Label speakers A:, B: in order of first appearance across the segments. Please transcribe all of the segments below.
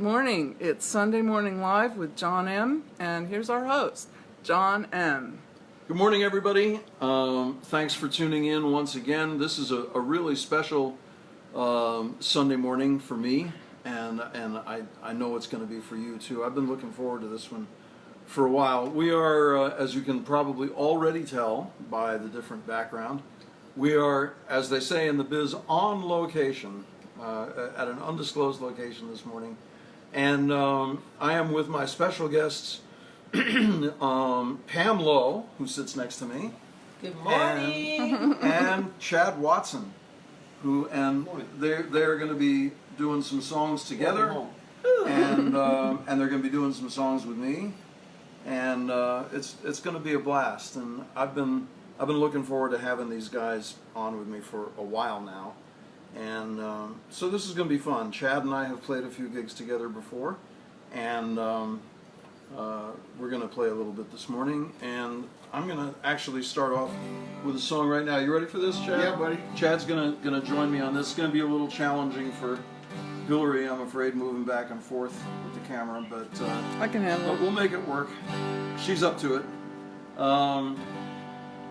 A: morning. It's Sunday Morning Live with John M. And here's our host, John M.
B: Good morning, everybody. Thanks for tuning in once again. This is a really special Sunday morning for me, and I know it's going to be for you too. I've been looking forward to this one for a while. We are, as you can probably already tell by the different background, we are, as they say in the biz, on location at an undisclosed location this morning. And I am with my special guests, Pam Loe, who sits next to me.
C: Good morning.
B: And CHAD Watson, they're going to be doing some songs together, and they're going to be doing some songs with me, and it's going to be a blast. And I've been looking forward to having these guys on with me for a while now, and so this is going to be fun. Chad and I have played a few gigs together before, and we're going to play a little bit this morning, and I'm going to actually start off with a song right now. You ready for this, Chad?
C: Yeah, buddy.
B: Chad's going to join me on this. It's going to be a little challenging for Hillary, I'm afraid, moving back and forth with the camera, but
A: I can handle it.
B: We'll make it work. She's up to it.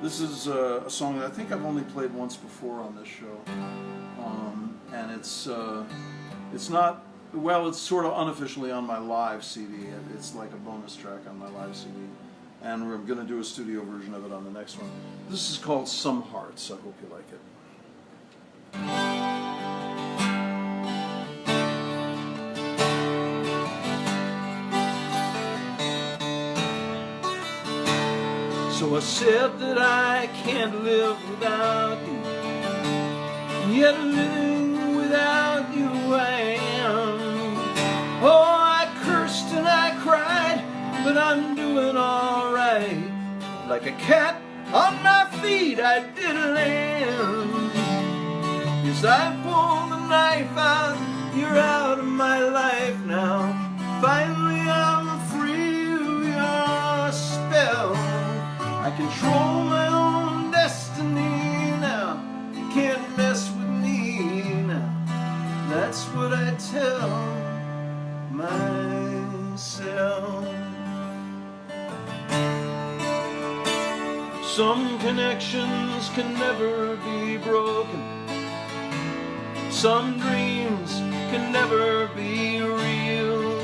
B: This is a song that I think I've only played once before on this show, and it's not. Well, it's sort of unofficially on my live CD. It's like a bonus track on my live CD. And we're going to do a studio version of it on the next one. This is called Some Hearts. I hope you like it. So I said that I can't live without you, and yet living without you I am. Oh, I cursed and I cried, but I'm doing alright. Like a cat on my feet I did land. Yes, I pulled the knife out, you're out of my life now. Finally I'm free of your spell. I control my own destiny now. You can't mess with me now. That's what I tell myself. Some connections can never be broken. Some dreams can never be real.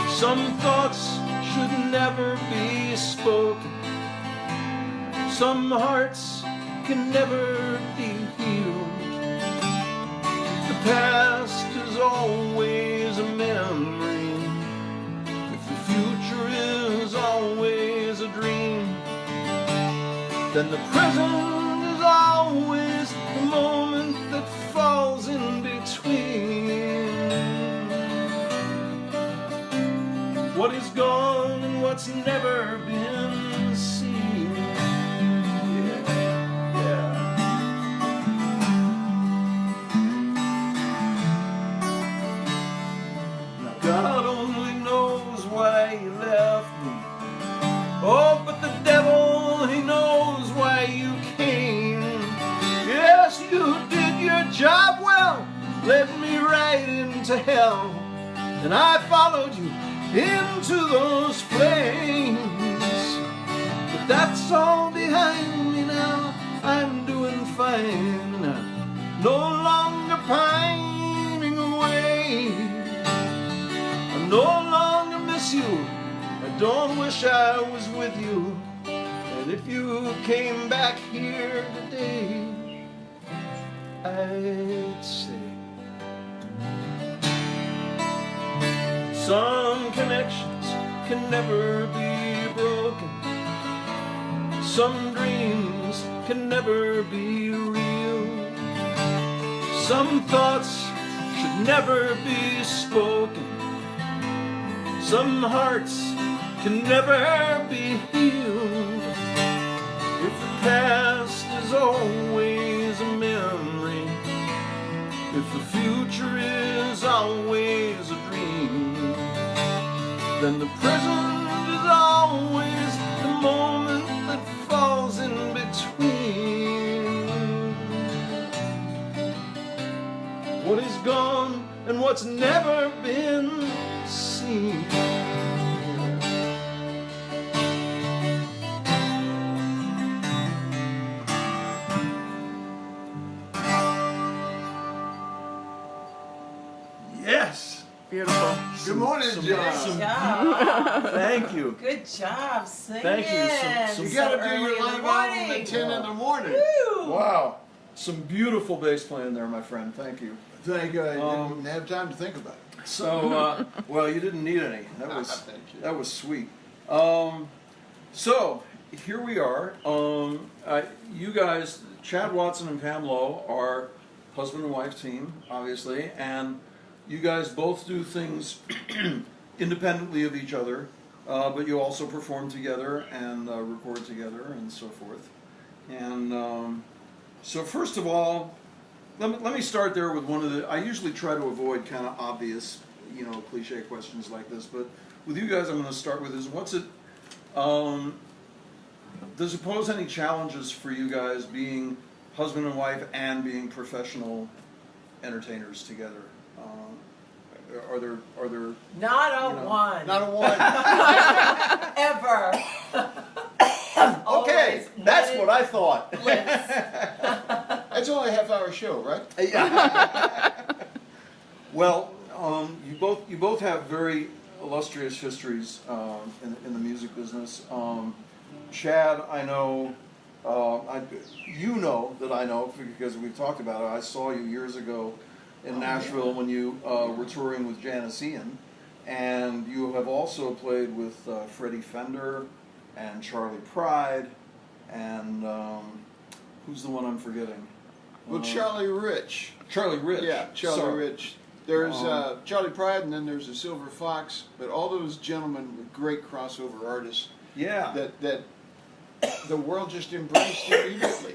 B: Some thoughts should never be spoken. Some hearts can never be healed. The past is always a memory. If the future is always a dream, then the present is always the moment that falls in between. What is gone and what's never been seen. God only knows why you left me. Oh, but the devil, he knows why you came. Yes, you did your job well, led me right into hell, and I followed you into those flames. But that's all behind me now. I'm doing fine now, no longer pining away. I no longer miss you. I don't wish I was with you. And if you came back here today, I'd say some connections can never be broken. Some dreams can never be real. Some thoughts should never be spoken. Some hearts can never be healed. If the past is always a memory, if the future is always a dream, then the present is always the moment that falls in between. What is gone and what's never been Yes.
A: Beautiful.
D: Good morning,
B: some-
D: John.
C: Good job.
B: Thank you.
C: Good job singing.
B: Thank you.
D: You
B: So
D: gotta do
C: early
D: your
C: in the
D: live album
C: morning.
D: at 10 in the morning.
C: Woo.
B: Wow. Some beautiful bass playing there, my friend. Thank you.
D: Thank you. I
B: Um,
D: didn't have time to think about it.
B: So, well, you didn't need any.
D: Thank you.
B: That was sweet. So here we are. You guys, Chad Watson and Pam Loe, are husband and wife team, obviously, and you guys both do things independently of each other, but you also perform together and record together and so forth. And so first of all, let me start there with one of the. I usually try to avoid kind of obvious, cliche questions like this, but with you guys, I'm going to start with is what's it. Does it pose any challenges for you guys being husband and wife and being professional entertainers together? Are there
C: Not a
B: You know,
C: one.
D: Not a one.
C: Ever.
B: okay?
C: Always
B: That's
C: wedded
B: what I thought.
C: bliss.
D: That's only a half-hour show, right?
B: Yeah. Well, you both have very illustrious histories in the music business. Chad, I know, you know that I know because we've talked about it. I saw you years ago in Nashville when you were touring with Janice Ian, and you have also played with Freddie Fender and Charlie Pride, and who's the one I'm forgetting?
D: Well, Charlie Rich.
B: Charlie Rich.
D: Yeah, Charlie
B: Sorry.
D: Rich. There's Charlie Pride, and then there's the Silver Fox. But all those gentlemen were great crossover artists
B: Yeah.
D: that the world just embraced immediately.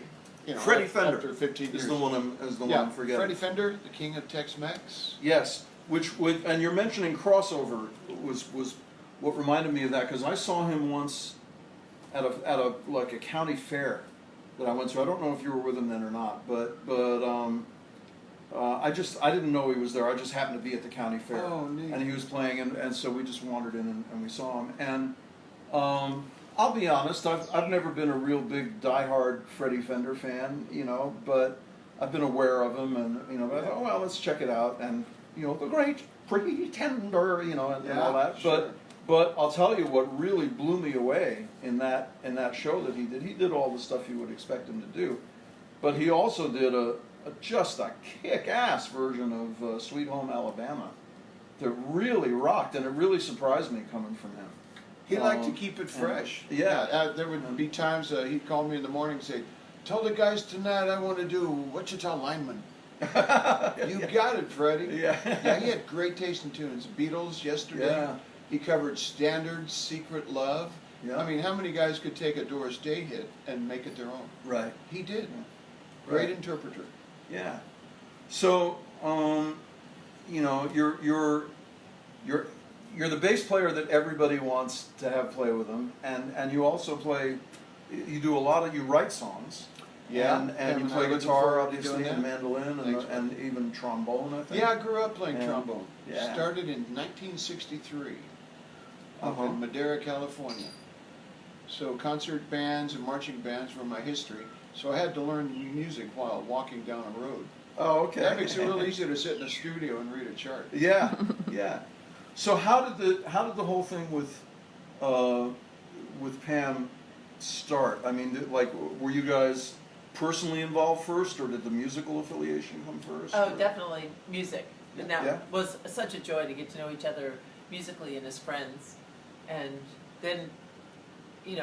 B: Freddie Fender
D: after 15 years.
B: is the one I'm forgetting.
D: Freddie Fender, the king of Tex-Mex.
B: Yes, which would, and you're mentioning crossover was what reminded me of that because I saw him once at a like a county fair that I went to. I don't know if you were with him then or not, but I didn't know he was there. I just happened to be at the county fair,
D: Oh, neat.
B: and he was playing, and so we just wandered in and we saw him. And I'll be honest, I've never been a real big diehard Freddie Fender fan, but I've been aware of him, and I thought, well, let's check it out, and the great Pretender, and all that.
D: Sure.
B: But I'll tell you what really blew me away in that show that he did. He did all the stuff you would expect him to do, but he also did just a kick-ass version of Sweet Home Alabama that really rocked, and it really surprised me coming from him.
D: He liked to keep it fresh.
B: Yeah.
D: There would be times he'd call me in the morning and say, "Tell the guys tonight I want to do Wichita Lineman." You got it, Freddie.
B: Yeah.
D: Yeah, he had great taste in tunes. Beatles, Yesterday.
B: Yeah.
D: He covered Standards, Secret Love.
B: Yeah.
D: I mean, how many guys could take a Doris Day hit and make it their own?
B: Right.
D: He did.
B: Yeah.
D: Great
B: Right.
D: interpreter.
B: Yeah. So, you're the bass player that everybody wants to have play with them, and you also play. You do a lot of. You write songs.
D: Yeah.
B: And
D: Kevin
B: you
D: and I
B: play
D: are looking
B: guitar,
D: forward to
B: obviously,
D: doing
B: and
D: that.
B: mandolin,
D: Thanks,
B: and even trombone, I think.
D: Yeah, I grew up playing
B: And-
D: trombone.
B: yeah.
D: Started in 1963 up
B: Uh-huh.
D: in Madera, California. So concert bands and marching bands were my history. So I had to learn music while walking down a road.
B: Oh, okay.
D: That makes it real easy to sit in a studio and read a chart.
B: Yeah, yeah. So how did the whole thing with Pam start? I mean, were you guys personally involved first, or did the musical affiliation come first?
C: Oh,
B: or-
C: definitely music. And that
B: Yeah.
C: was such a joy to get to know each other musically and as friends. And then,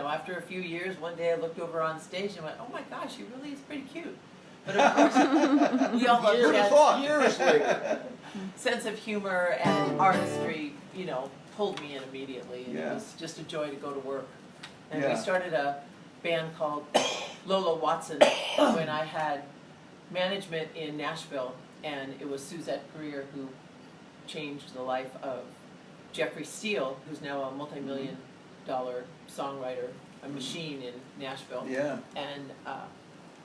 C: after a few years, one day I looked over on stage and went, "Oh my gosh, he really is pretty cute." But of course, we all love
B: Who'd have
C: Chad's
B: thought?
D: Years later.
C: sense of humor and artistry, pulled me in immediately. And
B: Yeah.
C: it was just a joy to go to work. And
B: Yeah.
C: we started a band called Lola Watson when I had management in Nashville, and it was Suzette Greer who changed the life of Jeffrey Steele, who's now a multi-million-dollar songwriter, a machine in Nashville.
B: Yeah.
C: And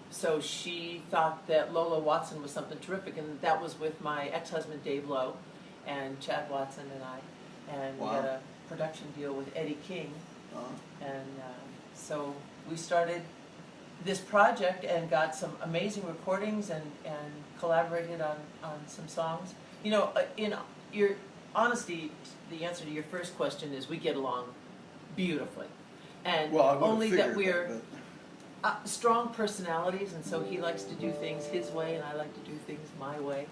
C: so she thought that Lola Watson was something terrific, and that was with my ex-husband Dave Lowe and Chad Watson and I. and we
D: Wow.
C: had a production deal with Eddie King,
D: Uh,
C: and so we started this project and got some amazing recordings and collaborated on some songs. You know, in your honesty, the answer to your first question is we get along beautifully, and
D: well, I would have
C: only
D: figured
C: that we're
D: but
C: strong personalities, and so he likes to do things his way, and I like to do things my way.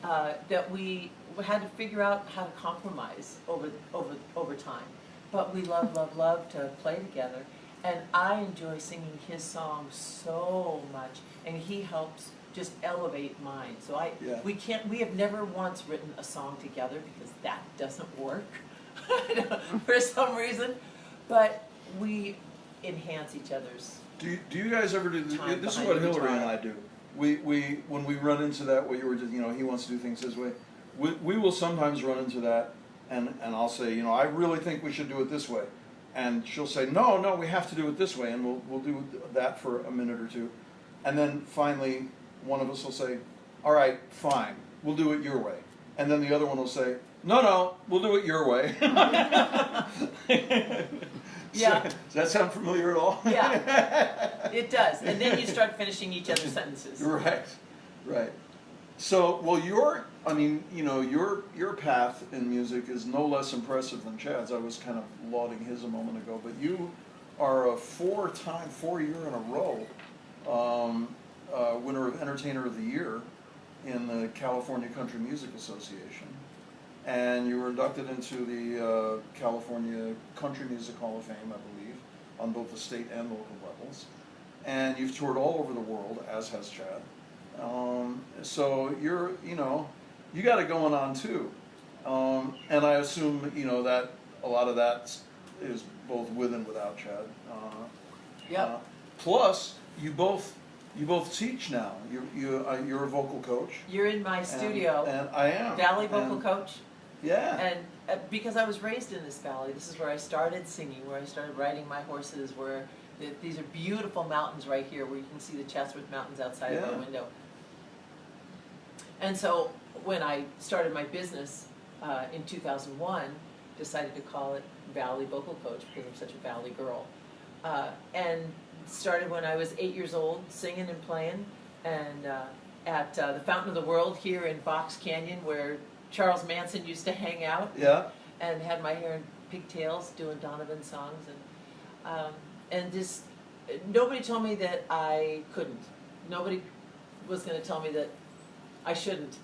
C: That we had to figure out how to compromise over time. But we love to play together, and I enjoy singing his songs so much, and he helps just elevate mine. So
D: Yeah.
C: we have never once written a song together because that doesn't work for some reason, but we enhance each other's.
B: Do you guys ever do this?
C: Time
B: This is
C: behind
B: what
C: the
B: Hillary and
C: guitar.
B: I do. We when we run into that where you were just, he wants to do things his way. We will sometimes run into that, and I'll say, I really think we should do it this way, and she'll say, no, we have to do it this way, and we'll do that for a minute or two, and then finally one of us will say, all right, fine, we'll do it your way, and then the other one will say, no, we'll do it your way.
C: Yeah.
B: Does that sound familiar at all?
C: Yeah, it does. And then you start finishing each other's sentences.
B: Right. So, well, your path in music is no less impressive than Chad's. I was kind of lauding his a moment ago, but you are a 4-year in a row winner of Entertainer of the Year in the California Country Music Association. And you were inducted into the California Country Music Hall of Fame, I believe, on both the state and local levels. And you've toured all over the world, as has Chad. So you're, you got it going on too. And I assume, that a lot of that is both with and without Chad.
C: Yep.
B: Plus, you both teach now. You're a vocal coach.
C: You're in my studio.
B: And I am.
C: Valley vocal coach.
B: Yeah.
C: And because I was raised in this valley, this is where I started singing, where I started riding my horses, where these are beautiful mountains right here, where you can see the Chatsworth Mountains outside of my window. And so when I started my business in 2001, decided to call it Valley Vocal Coach because I'm such a Valley girl. And started when I was 8 years old, singing and playing, and at the Fountain of the World here in Box Canyon, where Charles Manson used to hang out.
B: Yeah.
C: And had my hair in pigtails, doing Donovan songs, and just nobody told me that I couldn't. Nobody was going to tell me that I shouldn't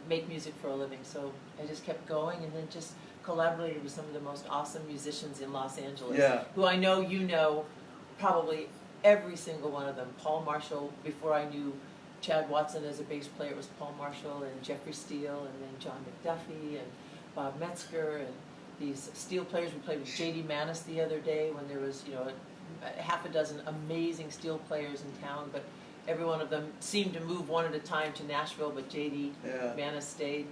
C: make music for a living. So I just kept going, and then just collaborated with some of the most awesome musicians in Los Angeles, who I know you know, probably every single one of them. Paul Marshall, before I knew Chad Watson as a bass player, it was Paul Marshall and Jeffrey Steele, and then John McDuffie and Bob Metzger, and these steel players. We played with J.D. Manis the other day when there was, a half a dozen amazing steel players in town, but every one of them seemed to move one at a time to Nashville, but J.D. Manis stayed.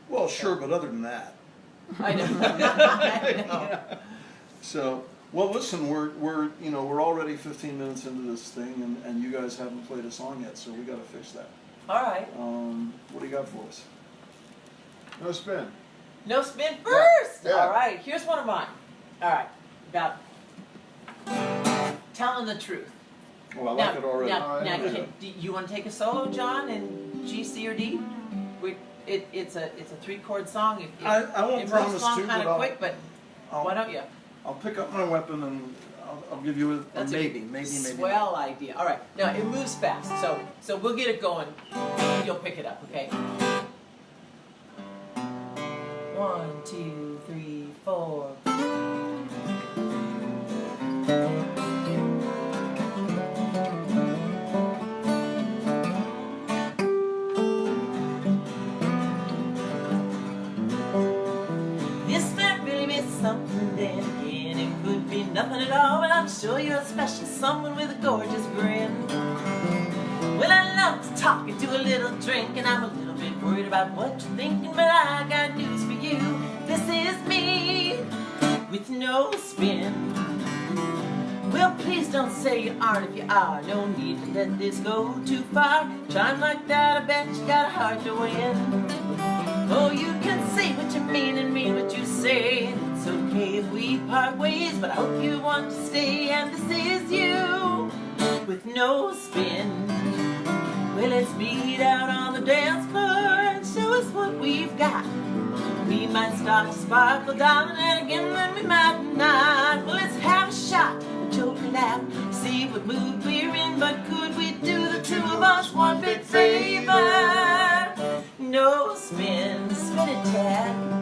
B: Well, sure, but other than that.
C: I know. I know.
B: So, well, listen, we're already 15 minutes into this thing, and you guys haven't played a song yet, so we got to fix that.
C: All right.
B: What do you got for us?
D: no spin.
C: No spin first.
D: Yeah.
C: All right. Here's one of mine. All right. About telling the truth.
B: Oh, I like it already.
C: Now,
D: Oh, yeah.
C: do you want to take a solo, John, in G, C, or D? It's a 3-chord song.
B: I won't
C: it
B: promise
C: moves along
B: to,
C: kind
B: but
C: of quick, but why don't you?
B: I'll pick up my weapon and I'll give you a
C: That's
B: maybe.
C: Swell idea. All right. Now it moves fast, so we'll get it going. You'll pick it up, okay? 1, 2, 3, 4. This might really be something, then again it could be nothing at all, but I'm sure you're special, someone with a gorgeous grin. Well, I love to talk and do a little drink, and I'm a little bit worried about what you're thinking, but I got news for you. This is me, with no spin. Well, please don't say you aren't if you are. No need to let this go too far. Time like that, I bet you got a heart to win. Oh, you can say what you mean and mean what you say. say it's okay if we part ways, but I hope you want to stay, and this is you with no spin. Well, let's meet out on the dance floor and show us what we've got. We might start to sparkle, darling, and again then we might not. Well, let's have a shot, a joke, and laugh, see what mood we're in, but could we do the two of us one big favor? No spin, spin it, Chad.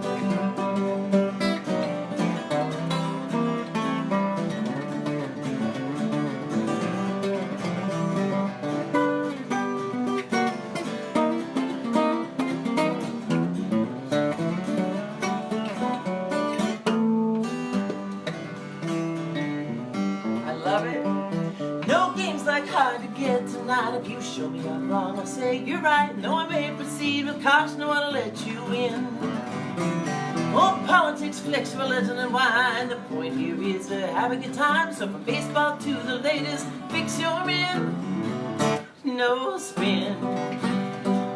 C: Hard to get tonight. If you show me I'm wrong, I'll say you're right. No, I may proceed with caution. I want to let you in. Oh, politics, flex, religion, and wine. The point here is to have a good time. So from baseball to the latest fix you're in. No spin.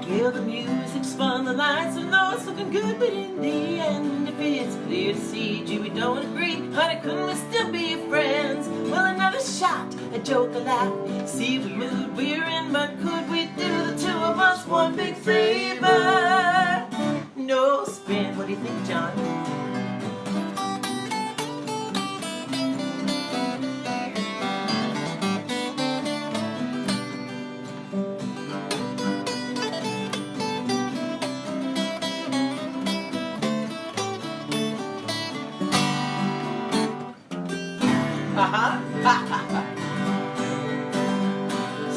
C: Kill the music, spun the lights, and though it's looking good, but in the end, if it's clear to see, gee, we don't agree, honey, couldn't we still be friends? Well, another shot, a joke, a laugh, see what mood we're in, but could we do the two of us one big favor? No spin, what do you think, John?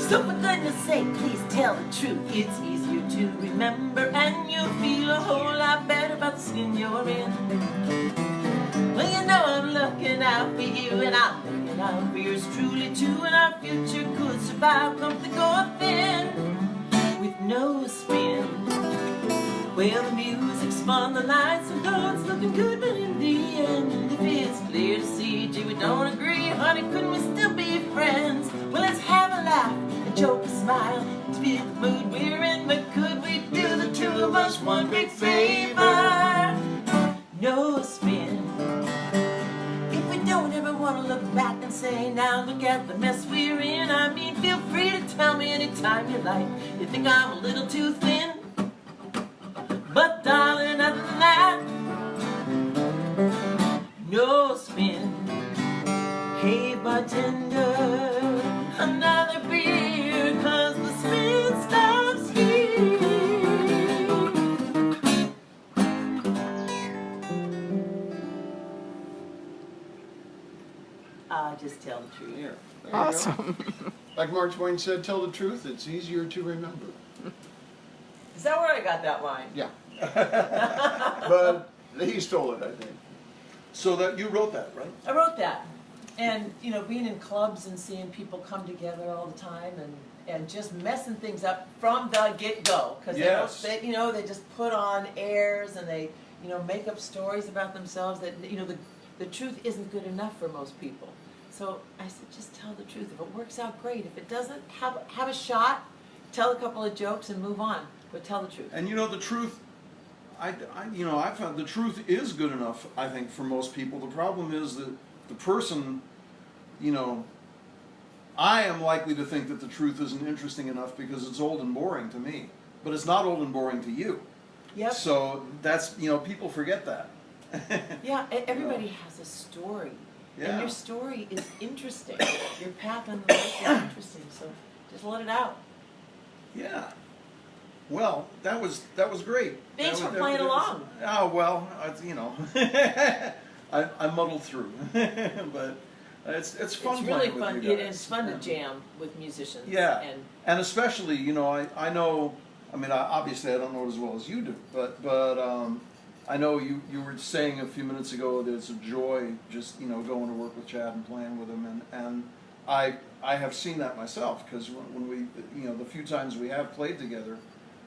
C: So for goodness sake, please tell the truth. It's easier to remember, and you'll feel a whole lot better about the skin you're in. Well, you know I'm looking out for you, and I'm looking out for yours truly too, and our future could survive come thick or thin with no spin. Well, the music spun the lights, and though it's looking good, but in the end, if it's clear to see, gee, we don't agree, honey, couldn't we still be friends? Well, let's have a laugh, a joke, a smile, to feel the mood we're in, but could we do the two of us one big favor? No spin. If we don't ever want to look back and say, now look at the mess we're in, I mean, feel free to tell me anytime you like. You think I'm a little too thin? But darling, other than that, no spin. Hey bartender, another beer, 'cause the spin stops here. Just tell the truth.
D: There you
A: Awesome.
D: go. Like Mark Twain said, tell the truth, it's easier to remember.
C: Is that where I got that line?
D: Yeah. But he stole it, I think.
B: So that you wrote that, right?
C: I wrote that. And, you know, being in clubs and seeing people come together all the time and just messing things up from the get-go. Because
B: Yes.
C: they, you know, they just put on airs and they, you know, make up stories about themselves that, you know, the truth isn't good enough for most people. So I said, just tell the truth. If it works out, great. If it doesn't, have a shot, tell a couple of jokes and move on. But tell the truth.
B: And you know, the truth, I found the truth is good enough, I think, for most people. The problem is that the person, you know, I am likely to think that the truth isn't interesting enough because it's old and boring to me. But it's not old and boring to you.
C: Yep.
B: So that's, you know, people forget that.
C: Yeah, everybody has a story.
B: Yeah.
C: And your story is interesting. Your path in life is interesting. So just let it out.
B: Yeah. Well, that was great.
C: Thanks
B: That
C: for
B: was-
C: playing
B: that was-
C: along.
B: Oh, well, you know, I muddled through, but it's fun.
C: It's really
B: playing
C: fun.
B: with you
C: It
B: guys.
C: is fun to jam with musicians.
B: Yeah,
C: And
B: and especially, you know, I know. I mean, obviously, I don't know it as well as you do, but I know you were saying a few minutes ago that it's a joy just, you know, going to work with Chad and playing with him, and I have seen that myself because when we, you know, the few times we have played together,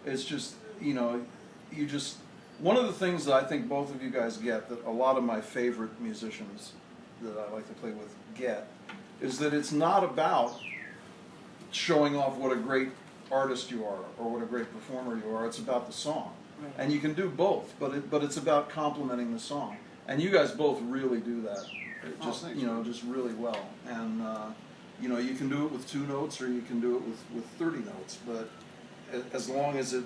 B: it's just, you know, you just, one of the things that I think both of you guys get that a lot of my favorite musicians that I like to play with get is that it's not about showing off what a great artist you are or what a great performer you are. It's about the song.
C: Right.
B: And you can do both, but it's about complementing the song. And you guys both really do that, just
D: thanks,
B: you know,
D: man.
B: just really well. And you know, you can do it with 2 notes, or you can do it with 30 notes. But as long as it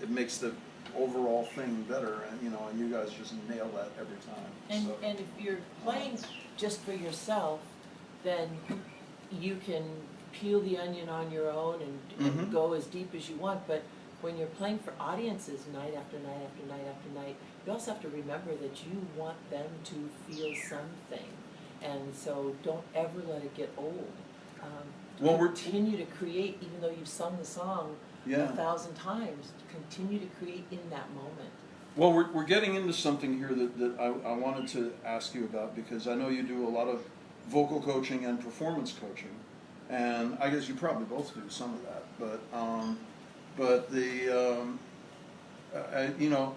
B: makes the overall thing better, and you know, and you guys just nail that every time.
C: And,
B: So,
C: and if you're playing just for yourself, then you can peel the onion on your own and
B: Mhm.
C: go as deep as you want. But when you're playing for audiences night after night after night after night, you also have to remember that you want them to feel something. And so don't ever let it get old.
B: Well, we're-
C: Continue to create, even though you've sung the song
B: Yeah.
C: 1,000 times. Continue to create in that moment.
B: well, we're getting into something here that I wanted to ask you about, because I know you do a lot of vocal coaching and performance coaching, and I guess you probably both do some of that. But the you know,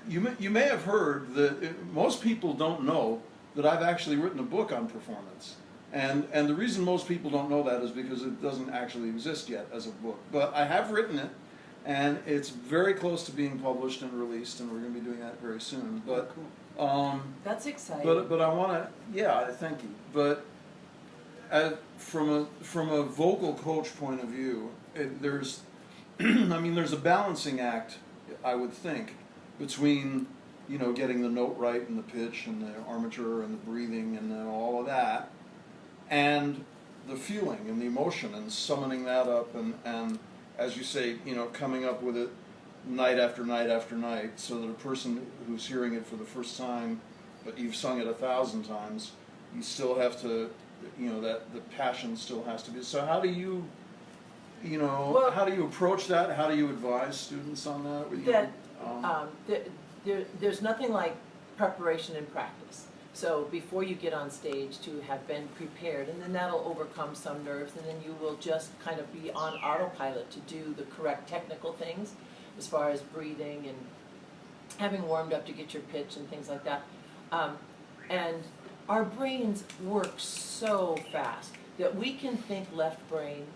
B: you may have heard that most people don't know that I've actually written a book on performance. And the reason most people don't know that is because it doesn't actually exist yet as a book. But I have written it, and it's very close to being published and released, and we're going to be doing that very soon. But
C: That's exciting.
B: but I want to, yeah, thank you. But from a vocal coach point of view, there's I mean, there's a balancing act, I would think, between, you know, getting the note right and the pitch and the armature and the breathing and then all of that, and the feeling and the emotion and summoning that up, and as you say, you know, coming up with it night after night after night, so that a person who's hearing it for the first time, but you've sung it 1,000 times, you still have to, you know, that the passion still has to be. So how do you, you know,
C: Well,
B: how do you approach that? How do you advise students on that?
C: There's nothing like preparation and practice. So before you get on stage, to have been prepared, and then that'll overcome some nerves, and then you will just kind of be on autopilot to do the correct technical things as far as breathing and having warmed up to get your pitch and things like that. And our brains work so fast that we can think left brain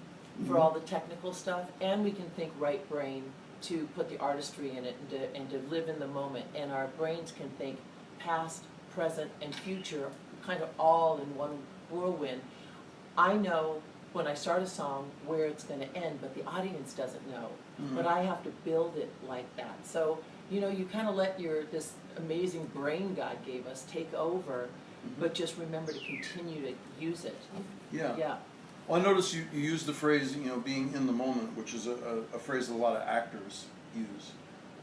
C: for all the technical stuff, and we can think right brain to put the artistry in it and to live in the moment. And our brains can think past, present, and future, kind of all in one whirlwind. I know when I start a song where it's going to end, but the audience doesn't know. But I have to build it like that. So, you know, you kind of let this amazing brain God gave us take over, but just remember to continue to use it.
B: Yeah.
C: Yeah.
B: Well, I noticed you use the phrase, you know, being in the moment, which is a phrase that a lot of actors use.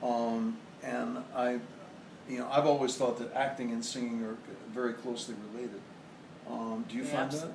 B: And I've always thought that acting and singing are very closely related. Do you find that?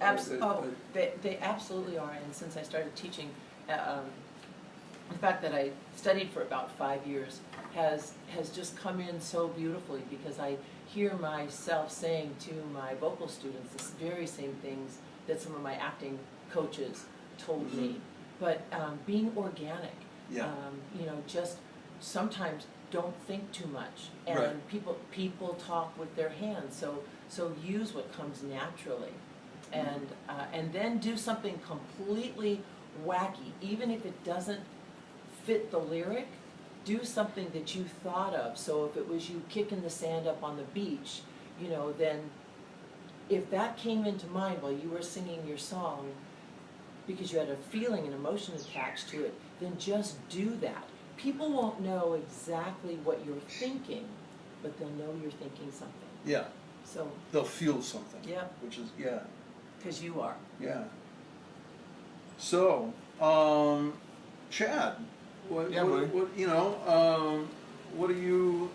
C: They absolutely are. And since I started teaching, the fact that I studied for about 5 years has just come in so beautifully, because I hear myself saying to my vocal students the very same things that some of my acting coaches told me. But being organic,
B: Yeah.
C: you know, just sometimes don't think too much. And
B: Right.
C: people talk with their hands, so use what comes naturally. And then do something completely wacky, even if it doesn't fit the lyric. Do something that you thought of. So if it was you kicking the sand up on the beach, you know, then if that came into mind while you were singing your song, because you had a feeling and emotion attached to it, then just do that. People won't know exactly what you're thinking, but they'll know you're thinking something.
B: Yeah.
C: So,
B: They'll feel something.
C: Yeah.
B: Which is, yeah.
C: because you are.
B: Yeah. So, Chad, what you know, what do you?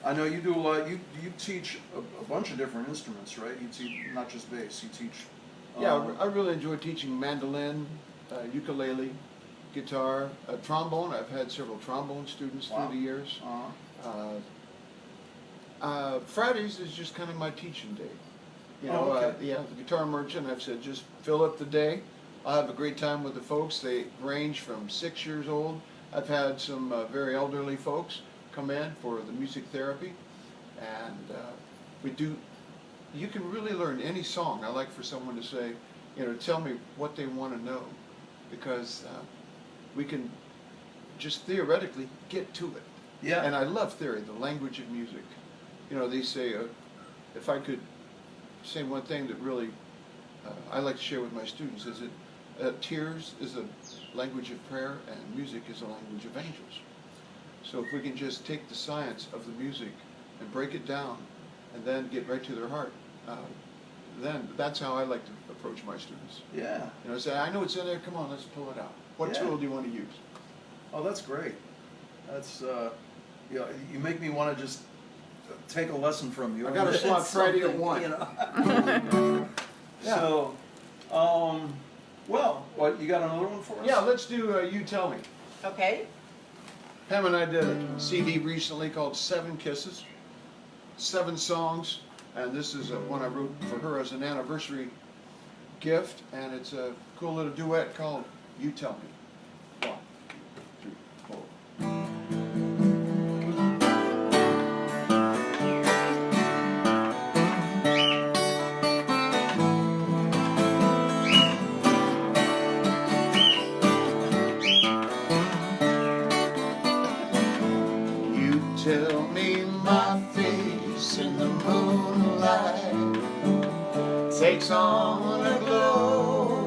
B: I know you do a lot. You teach a bunch of different instruments, right? You teach not just bass. You teach.
D: Yeah, I really enjoy teaching mandolin, ukulele, guitar, trombone. I've had several trombone students
B: Wow.
D: through the years.
B: Uh-huh.
D: Fridays is just kind of my teaching day. You
B: Oh,
D: know,
B: okay.
D: the guitar merchant, I've said, just fill up the day. I'll have a great time with the folks. They range from 6 years old. I've had some very elderly folks come in for the music therapy, and we do. You can really learn any song. I like for someone to say, you know, tell me what they want to know, because we can just theoretically get to it.
B: Yeah.
D: And I love theory, the language of music. You know, they say if I could say one thing that really I like to share with my students is that tears is a language of prayer and music is a language of angels. So if we can just take the science of the music and break it down and then get right to their heart, then that's how I like to approach my students.
E: Yeah.
D: You know, say, I know it's in there, come on, let's pull it out. What
E: Yeah.
D: tool do you want to use?
E: Oh, that's great. That's, you know, you make me want to just take a lesson from you.
D: I got a slot
E: It's
D: Friday at
E: something,
D: 1.
E: you know.
D: Yeah.
E: So, well, what, you got another one for us?
D: Yeah, let's do You Tell Me.
C: Okay.
D: Pam and I did a CD recently called 7 Kisses, 7 songs, and this is one I wrote for her as an anniversary gift, and it's a cool little duet called You Tell Me. 1, 2, 4. You tell me my face in the moonlight takes on a glow.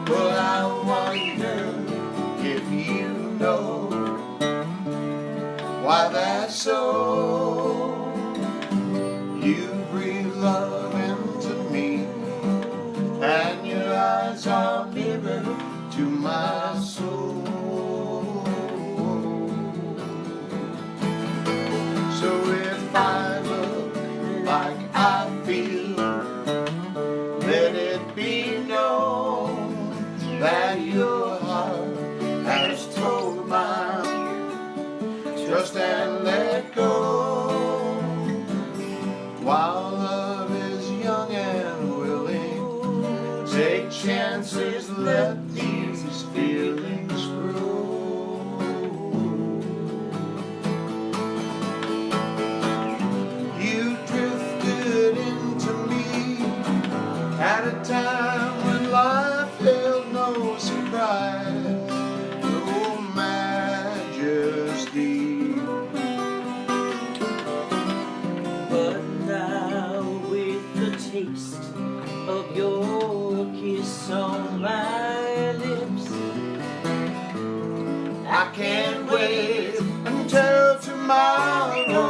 D: Well, I wonder if you know why that's so. You breathe love into me, and your eyes are mirror to my soul. So if I look like I feel, let it be known that your heart has told mine. Trust and let go. While love is young and willing, take chances, let these feelings grow. You drifted into me at a time when life held no surprise, no majesty.
F: But now with the taste of your kiss on my lips,
D: I can't wait until tomorrow.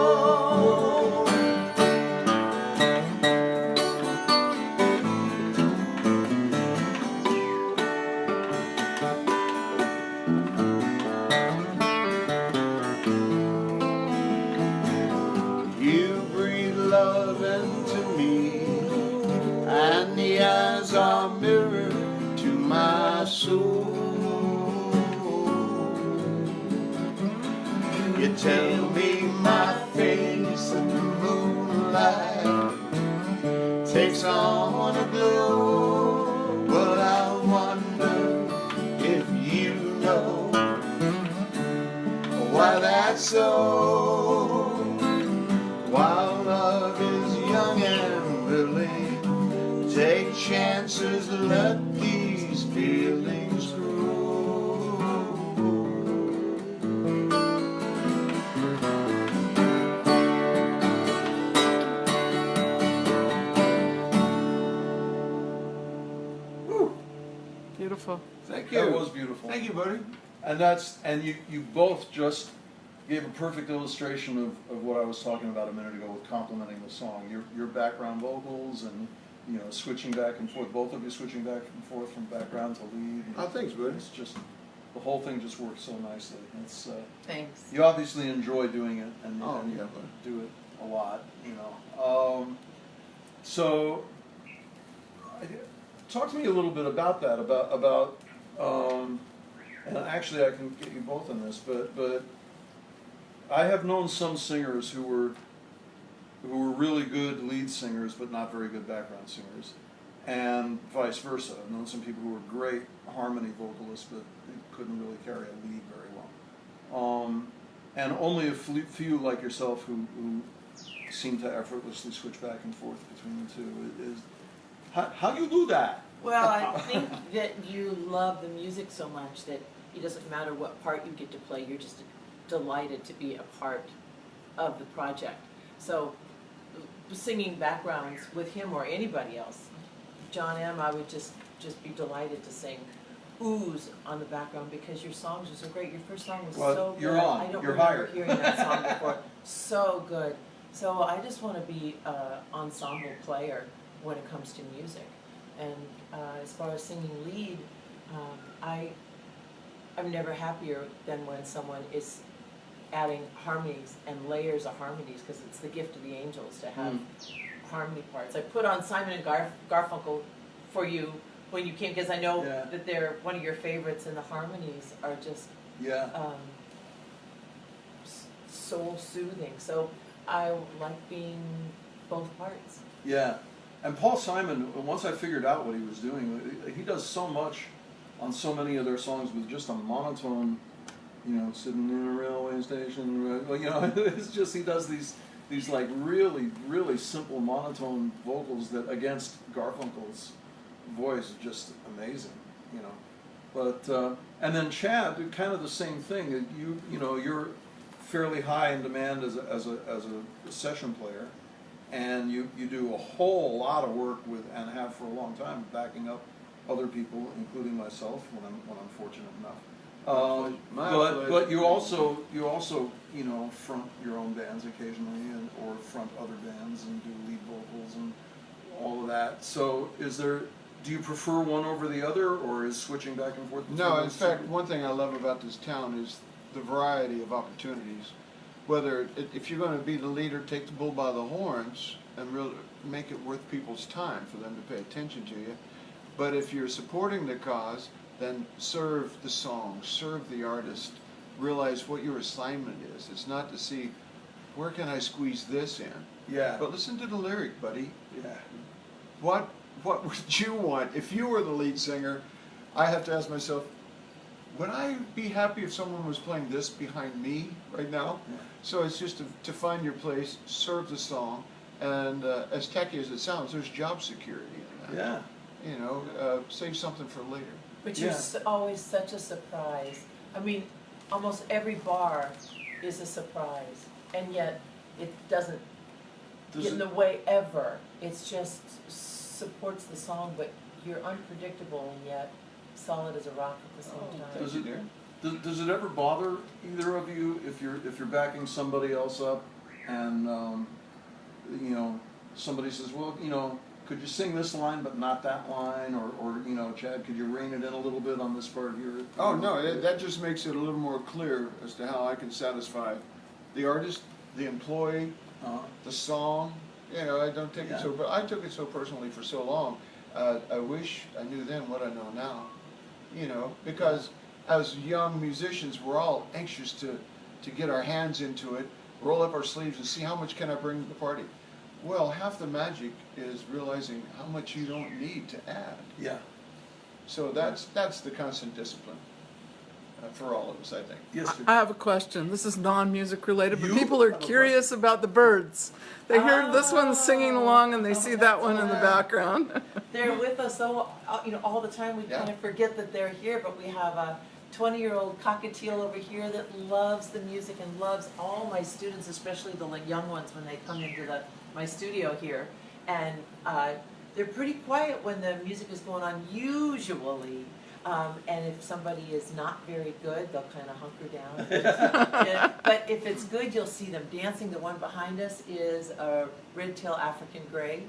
D: You breathe love into me, and the eyes are mirror to my soul. You tell me my face in the moonlight takes on a glow. Well, I wonder if you know why that's so. While love is young and willing, take chances, let these feelings grow. Woo.
A: Beautiful.
D: Thank you.
E: That was beautiful.
D: Thank you, buddy.
E: And you both just gave a perfect illustration of what I was talking about a minute ago with complimenting the song. Your background vocals and, you know, switching back and forth, both of you switching back and forth from background to lead.
D: Oh, thanks, buddy.
E: It's just, the whole thing just works so nicely. It's,
C: Thanks.
E: you obviously enjoy doing it, and,
D: Oh,
E: and you
D: yeah, buddy.
E: do it a lot, you know. So, talk to me a little bit about that, about and actually I can get you both in this, but I have known some singers who were really good lead singers but not very good background singers, and vice versa. I've known some people who were great harmony vocalists but couldn't really carry a lead very well. And only a few like yourself who seem to effortlessly switch back and forth between the two. How do you do that?
C: Well, I think that you love the music so much that it doesn't matter what part you get to play, you're just delighted to be a part of the project. So singing backgrounds with him or anybody else. John M., I would just be delighted to sing oohs on the background because your songs are so great. Your first song was
E: Well,
C: so
E: you're
C: good.
E: on.
C: I don't
E: You're
C: remember
E: hired.
C: hearing that song before. So good. So I just want to be an ensemble player when it comes to music. And as far as singing lead, I'm never happier than when someone is adding harmonies and layers of harmonies because it's the gift of the angels to have harmony parts. I put on Simon and Garfunkel for you when you came because I know that they're one of your favorites and the harmonies are just soul soothing. So I like being both parts.
E: Yeah, and Paul Simon, once I figured out what he was doing, he does so much on so many of their songs with just a monotone, you know, sitting in a railway station, you know, it's just, he does these like really, really simple monotone vocals that against Garfunkel's voice is just amazing, you know. But, and then Chad, kind of the same thing, you know, you're fairly high in demand as a session player, and you do a whole lot of work with, and have for a long time, backing up other people, including myself, when I'm fortunate enough. But you also you know, front your own bands occasionally, or front other bands and do lead vocals and all of that. So do you prefer one over the other, or is switching back and forth?
D: No, in fact, one thing I love about this town is the variety of opportunities. Whether if you're going to be the leader, take the bull by the horns and really make it worth people's time for them to pay attention to you. But if you're supporting the cause, then serve the song, serve the artist, realize what your assignment is. It's not to see, where can I squeeze this in?
E: Yeah.
D: But listen to the lyric, buddy.
E: Yeah.
D: What would you want? If you were the lead singer, I have to ask myself, would I be happy if someone was playing this behind me right now?
E: Yeah.
D: So it's just to find your place, serve the song, and as techy as it sounds, there's job security in that.
E: Yeah.
D: You know, save something for later.
C: But you're always such a surprise. I mean, almost every bar is a surprise, and yet it doesn't get in the way ever. It's just supports the song, but you're unpredictable and yet solid as a rock at the same time.
E: Does it ever bother either of you if you're backing somebody else up, and you know, somebody says, well, you know, could you sing this line but not that line, or you know, Chad, could you rein it in a little bit on this part here?
D: Oh no, that just makes it a little more clear as to how I can satisfy the artist, the employee, the song. You know, I don't take it so, but I took it so personally for so long. I wish I knew then what I know now. You know, because as young musicians, we're all anxious to get our hands into it, roll up our sleeves and see how much can I bring to the party. Well, half the magic is realizing how much you don't need to add.
E: Yeah.
D: So that's the constant discipline for all of us, I think.
E: Yes, sir.
A: I have a question. This is non-music related, but
E: You
A: people are
E: have a
A: curious about the birds. They hear this one singing along and they see that one in the background.
C: They're with us so, you know, all the time. We kind of forget that they're here, but we have a 20-year-old cockatiel over here that loves the music and loves all my students, especially the young ones when they come into my studio here. And they're pretty quiet when the music is going on, usually. And if somebody is not very good, they'll kind of hunker down. But if it's good, you'll see them dancing. The one behind us is a red-tailed African gray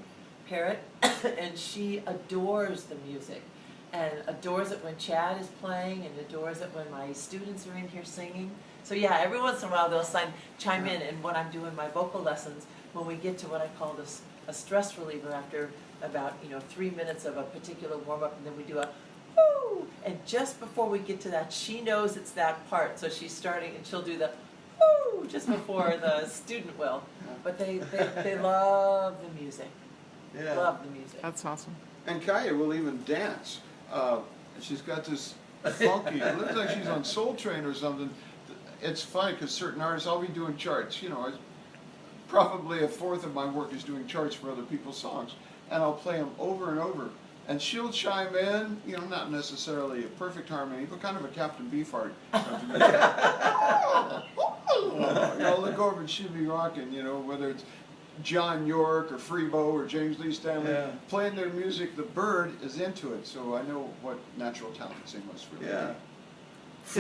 C: parrot, and she adores the music, and adores it when Chad is playing, and adores it when my students are in here singing. So yeah, every once in a while they'll chime in, and when I'm doing my vocal lessons, when we get to what I call a stress reliever after about 3 minutes of a particular warm-up, and then we do a woo, and just before we get to that, she knows it's that part, so she's starting, and she'll do the woo just before the student will. But they love the music.
E: Yeah.
C: Love the music.
A: That's awesome.
D: And Kaya will even dance. She's got this funky, it looks like she's on Soul Train or something. It's funny because certain artists, I'll be doing charts. Probably a fourth of my work is doing charts for other people's songs. And I'll play them over and over. And she'll chime in, not necessarily a perfect harmony, but kind of a Captain Beefheart. I'll look over and she'll be rocking, whether it's John York or Freebo or James Lee Stanley
E: Yeah.
D: playing their music, the bird is into it. So I know what natural talents they must really
E: Yeah.
D: be.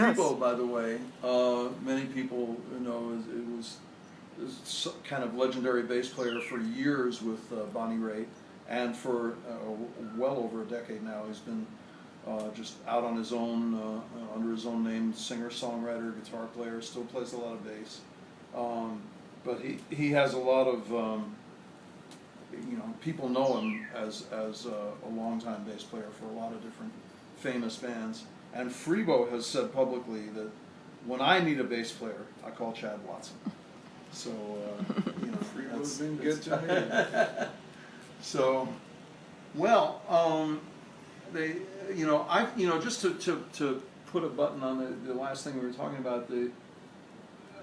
E: Freebo, by the way, many people know is kind of legendary bass player for years with Bonnie Raitt, and for well over a decade now he's been just out on his own, under his own name, singer, songwriter, guitar player, still plays a lot of bass. But he has a lot of, people know him as a longtime bass player for a lot of different famous bands. And Freebo has said publicly that when I need a bass player, I call Chad Watson. So,
D: Freebo's been good to me.
E: So, well, just to put a button on the last thing we were talking about,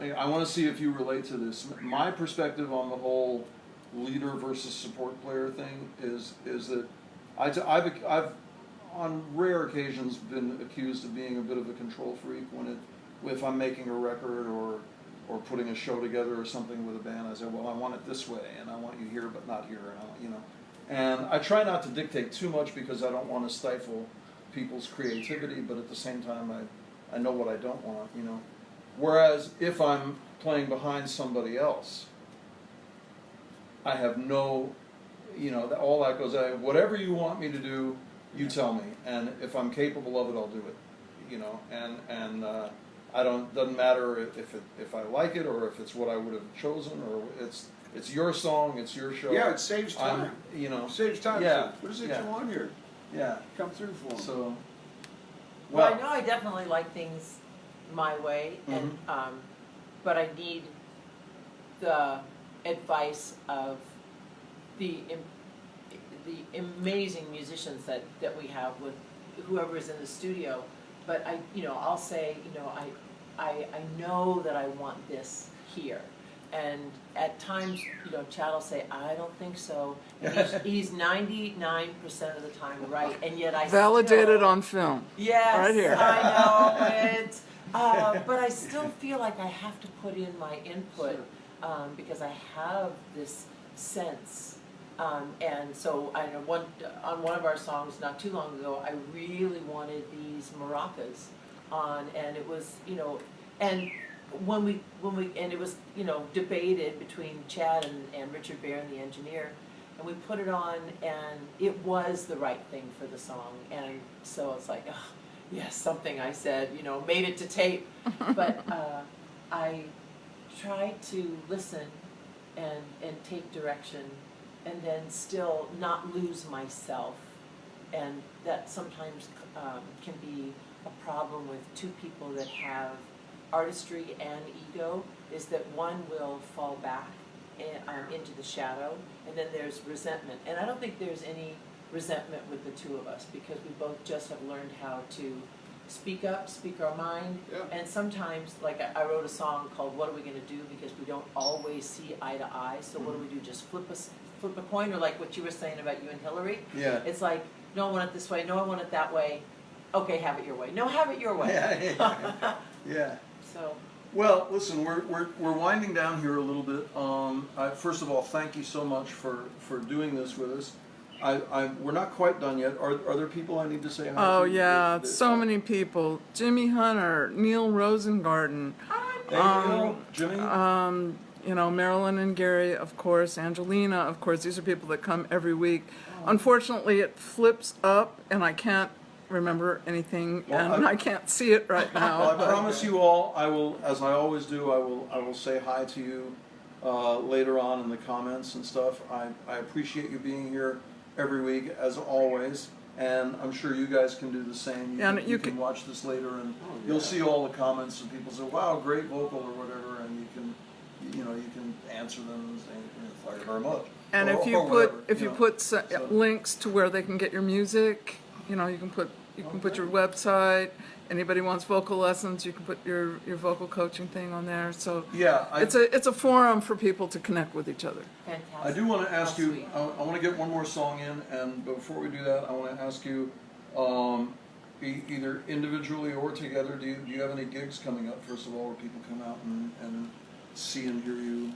E: I want to see if you relate to this. My perspective on the whole leader versus support player thing is that I've on rare occasions been accused of being a bit of a control freak if I'm making a record or putting a show together or something with a band. I say, well, I want it this way, and I want you here but not here, and I try not to dictate too much because I don't want to stifle people's creativity, but at the same time I know what I don't want, Whereas if I'm playing behind somebody else, I have no, all that goes out. Whatever you want me to do, you tell me, and if I'm capable of it, I'll do it, and doesn't matter if I like it or if it's what I would have chosen or it's your song, it's your show.
D: Yeah, it saves time. It saves time.
E: Yeah.
D: So what is it
E: Yeah.
D: you want here?
E: Yeah.
D: Come through for them.
E: So.
C: Well, I know I definitely like things my way, and
E: Mm-hmm.
C: but I need the advice of the amazing musicians that we have with whoever is in the studio. But I'll say, I know that I want this here. And at times, Chad will say, I don't think so. And he's 99% of the time right, and yet I
A: Validated
C: still,
A: on film.
C: Yes,
A: Right here.
C: I know it. But I still feel like I have to put in my input because I have this sense. And so I know on one of our songs not too long ago, I really wanted these maracas on, and it was, and when we and it was, debated between Chad and Richard Baer, the engineer, and we put it on, and it was the right thing for the song, and so it's like, oh, yes, something I said, made it to tape, but I tried to listen and take direction, and then still not lose myself, and that sometimes can be a problem with two people that have artistry and ego, is that one will fall back into the shadow, and then there's resentment. And I don't think there's any resentment with the two of us, because we both just have learned how to speak up, speak our mind,
D: Yeah.
C: and sometimes, like I wrote a song called What Are We Gonna Do, because we don't always see eye to eye, so what do we do, just flip a coin, or like what you were saying about you and Hillary?
E: Yeah.
C: It's like, no, I want it this way, no, I want it that way, okay, have it your way, no, have it your way.
E: Yeah.
C: So,
E: Well, listen, we're winding down here a little bit. First of all, thank you so much for doing this with us. We're not quite done yet. Are there people I need to say hi to?
A: Oh yeah, so many people. Jimmy Hunter, Neil Rosengarten,
E: Jimmy.
A: Marilyn and Gary, of course, Angelina, of course. These are people that come every week. Unfortunately, it flips up, and I can't remember anything,
E: Well,
A: and I can't see it right now.
E: Well, I
A: but-
E: promise you all, I will, as I always do, I will say hi to you later on in the comments and stuff. I appreciate you being here every week, as always, and I'm sure you guys can do the same.
A: Yeah, and
E: You can watch this later, and you'll see all the comments, and people say, "Wow, great vocal" or whatever, and you can answer them and say, "Thank you very much."
A: And
E: or,
A: if you
E: or
A: put
E: whatever,
A: so, links to where they can get your music, you can put your website. Anybody wants vocal lessons, you can put your vocal coaching thing on there. So
E: yeah,
A: it's a forum for people to connect with each other.
C: fantastic.
E: I do want to ask
C: How
E: you,
C: sweet.
E: I want to get one more song in, and before we do that, I want to ask you, either individually or together, do you have any gigs coming up, first of all, where people come out and see and hear you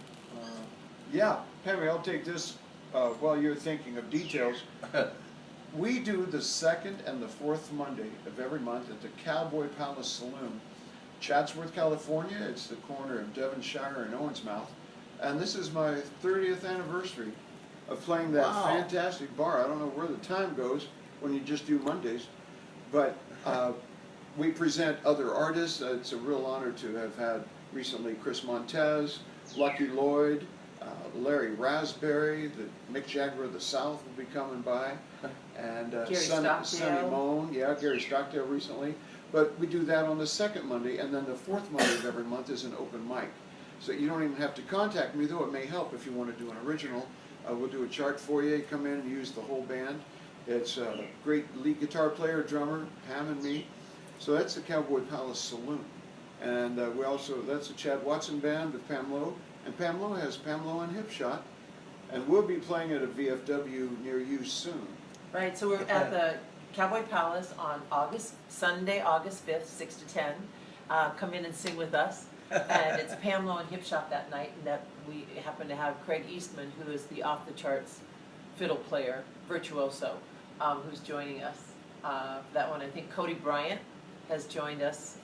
D: Yeah, Henry, I'll take this while you're thinking of details. We do the second and the fourth Monday of every month at the Cowboy Palace Saloon, Chatsworth, California. It's the corner of Devonshire and Owensmouth. And this is my 30th anniversary of playing that
E: Wow.
D: fantastic bar. I don't know where the time goes when you just do Mondays, but we present other artists. It's a real honor to have had recently Chris Montez, Lucky Lloyd, Larry Raspberry, the Mick Jagger of the South will be coming by, and
C: Gary
D: Sonny
C: Stockdale.
D: Moan, yeah, Gary Stockdale recently. But we do that on the second Monday, and then the fourth Monday of every month is an open mic. So you don't even have to contact me, though it may help if you want to do an original. We'll do a chart for you, come in and use the whole band. It's a great lead guitar player, drummer, Pam and me. So that's the Cowboy Palace Saloon. And we also, that's the CHAD Watson Band with Pam Loe. And Pam Loe has Pam Loe and Hip Shot. And we'll be playing at a VFW near you soon.
C: Right, so we're at the Cowboy Palace on Sunday, August 5th, 6 to 10. Come in and sing with us. And it's Pam Loe and Hip Shot that night, and that we happen to have Craig Eastman, who is the off-the-charts fiddle player, virtuoso, who's joining us. That one, I think Cody Bryant has joined us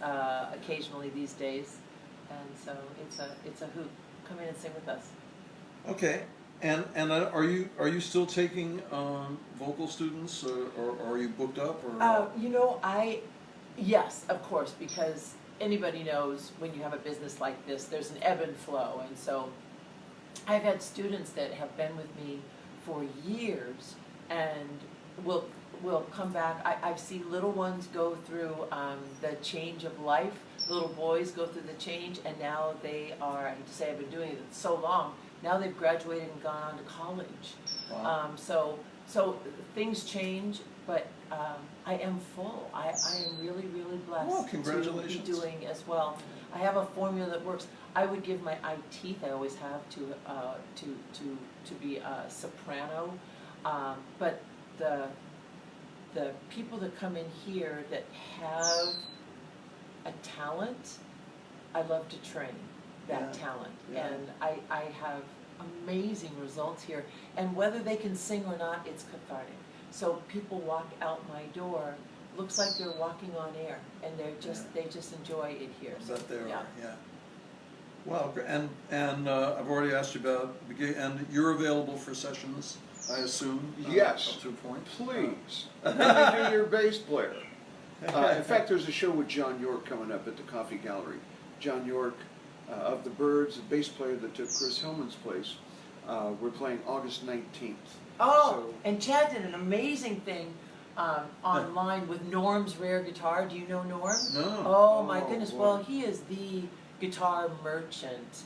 C: occasionally these days. And so it's a hoot. Come in and sing with us.
E: Okay, and are you still taking vocal students, or are you booked up? Or
C: You know, yes, of course, because anybody knows when you have a business like this, there's an ebb and flow, and so I've had students that have been with me for years and will come back. I've seen little ones go through the change of life. Little boys go through the change, and now they are, I hate to say I've been doing it so long, now they've graduated and gone on to college.
E: Wow.
C: So things change, but I am full. I am really, really blessed
E: Well, congratulations.
C: to be doing as well. I have a formula that works. I would give my eye teeth, I always have, to be a soprano, but the people that come in here that have a talent, I love to train that
E: Yeah.
C: talent.
E: Yeah.
C: And I have amazing results here. And whether they can sing or not, it's cathartic. So people walk out my door, looks like they're walking on air, and they just enjoy it here.
E: Is that there?
C: Yeah.
E: Yeah. Well, and I've already asked you about the gig, and you're available for sessions, I assume.
D: Yes.
E: Up to a point.
D: Please, let me do your bass player. In fact, there's a show with John York coming up at the Coffee Gallery. John York of the Byrds, the bass player that took Chris Hillman's place. We're playing August 19th.
C: Oh,
D: So-
C: and Chad did an amazing thing online with Norm's Rare Guitar. Do you know Norm?
E: No.
C: Oh my
D: Oh,
C: goodness!
D: boy.
C: Well, he is the guitar merchant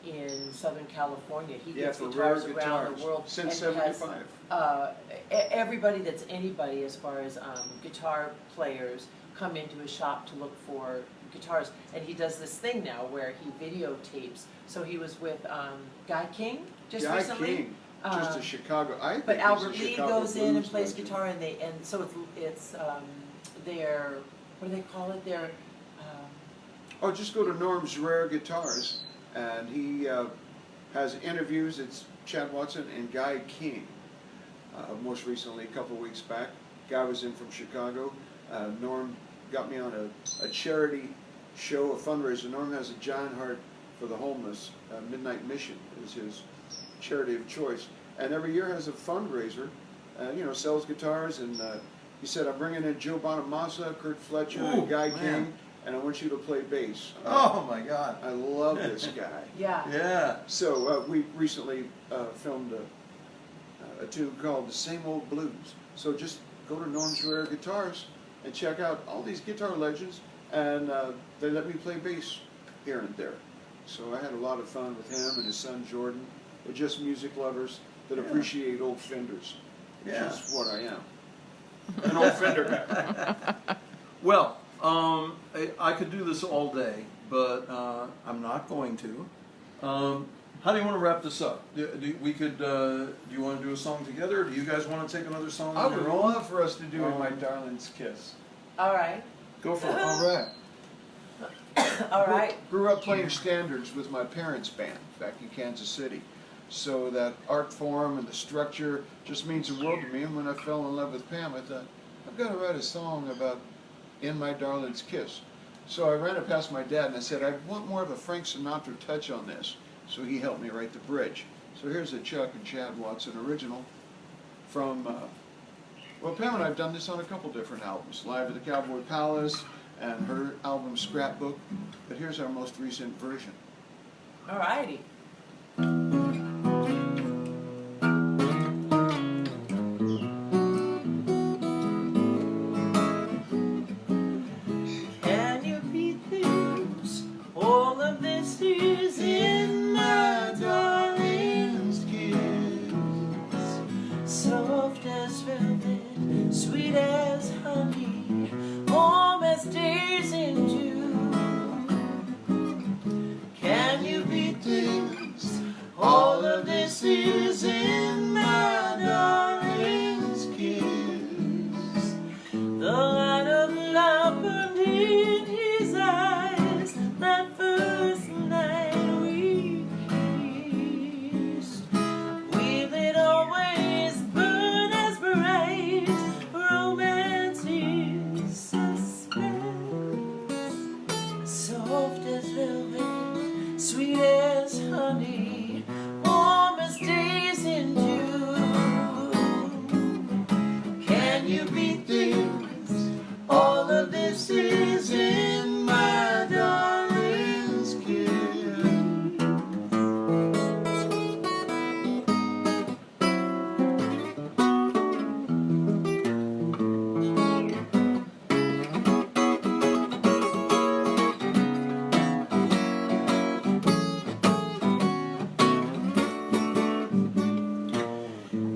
C: in Southern California. He
D: Yeah,
C: gets
D: for
C: guitars
D: rare
C: around
D: guitars.
C: the world.
D: Since
C: and has,
D: 75.
C: everybody that's anybody as far as guitar players come into his shop to look for guitars, and he does this thing now where he videotapes. So he was with Guy King just
D: Guy
C: recently.
D: King, just a Chicago. I think
C: But
D: he's
C: Albert
D: a
C: Lee
D: Chicago
C: goes in and
D: blues
C: plays
D: legend.
C: guitar, and so it's their, what do they call it? Their
D: Oh, just go to Norm's Rare Guitars, and he has interviews. It's Chad Watson and Guy King. Most recently, a couple weeks back, Guy was in from Chicago. Norm got me on a charity show, a fundraiser. Norm has a giant heart for the homeless. Midnight Mission is his charity of choice, and every year has a fundraiser. Sells guitars, and he said, "I'm bringing in Joe Bonamassa, Kurt Fletcher,
E: Ooh,
D: and Guy
E: man.
D: King, and I want you to play bass."
E: Oh my God.
D: I love this guy.
C: yeah.
E: Yeah.
D: So we recently filmed a tune called "The Same Old Blues." So just go to Norm's Rare Guitars and check out all these guitar legends, and they let me play bass here and there. So I had a lot of fun with him and his son Jordan. They're just music lovers that appreciate old Fenders, which
E: Yeah.
D: is what I am. An old Fender guy.
E: Well, I could do this all day, but I'm not going to. How do you want to wrap this up? Do you want to do a song together? Or do you guys want to take another song
D: I
E: on
D: would
E: your own?
D: love for us to do "My Darling's Kiss."
C: All right.
E: Go for it.
D: All right.
C: All right.
D: Grew up playing standards with my parents' band back in Kansas City. So that art form and the structure just means the world to me. And when I fell in love with Pam, I thought, I've got to write a song about In My Darling's Kiss. So I ran it past my dad and I said, I want more of a Frank Sinatra touch on this. So he helped me write the bridge. So here's a Chuck and Chad Watson original from, well, Pam and I have done this on a couple different albums, Live at the Cowboy Palace and her album Scrapbook, but here's our most recent version.
C: Alrighty.
F: Can you beat this? All of this is in my darling's kiss. Soft as velvet, sweet as honey, warm as days in June. Can you beat this? All of this is in my darling's kiss. The light of love burned in his eyes that first night we kissed. Will it always burn as bright? Romance is suspense. Soft as velvet, sweet as honey, warm as days in June. Can you beat this? All of this is in my darling's kiss.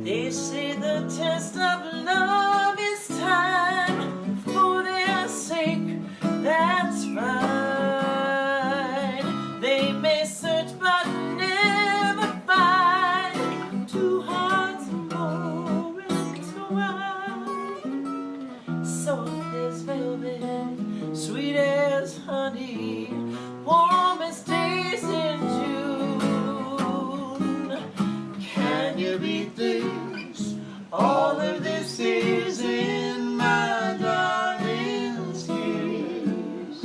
F: They say the test of love is time, for their sake, that's fine. They may search but never find two hearts more entwined. Soft as velvet, sweet as honey, warm as days in June. Can you beat this? All of this is in my darling's kiss.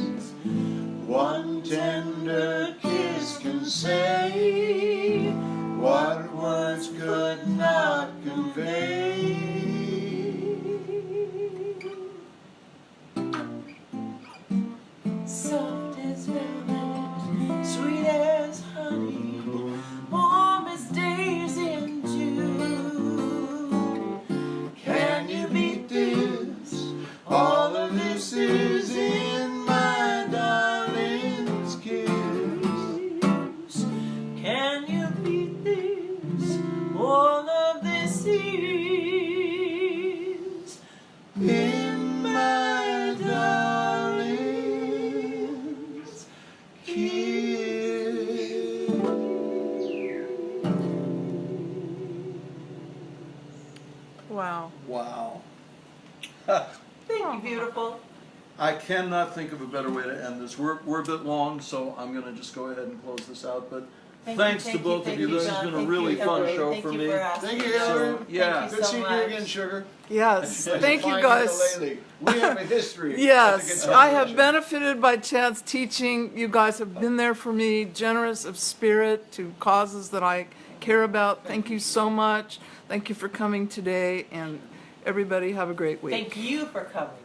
F: One tender kiss can say what words could not convey. Soft as velvet, sweet as honey, warm as days in June. Can you beat this? All of this is in my darling's kiss. Can you beat this? All of this is in my darling's kiss.
A: Wow.
E: Wow.
C: Thank you, beautiful.
E: I cannot think of a better way to end this. We're a bit long, so I'm going to just go ahead and close this out. But thanks to both of you. This has been a really fun show for me.
D: Thank you, Hillary.
E: Yeah.
D: Good seeing you again, Sugar.
A: Yes, thank you
D: Fine
A: guys.
D: ukulele. We have a history. at the
A: Yes,
D: guitar
A: I have
D: session.
A: benefited by Chad's teaching. You guys have been there for me, generous of spirit to causes that I care about. Thank you so much. Thank you for coming today, and everybody have a great week.
C: Thank you for coming.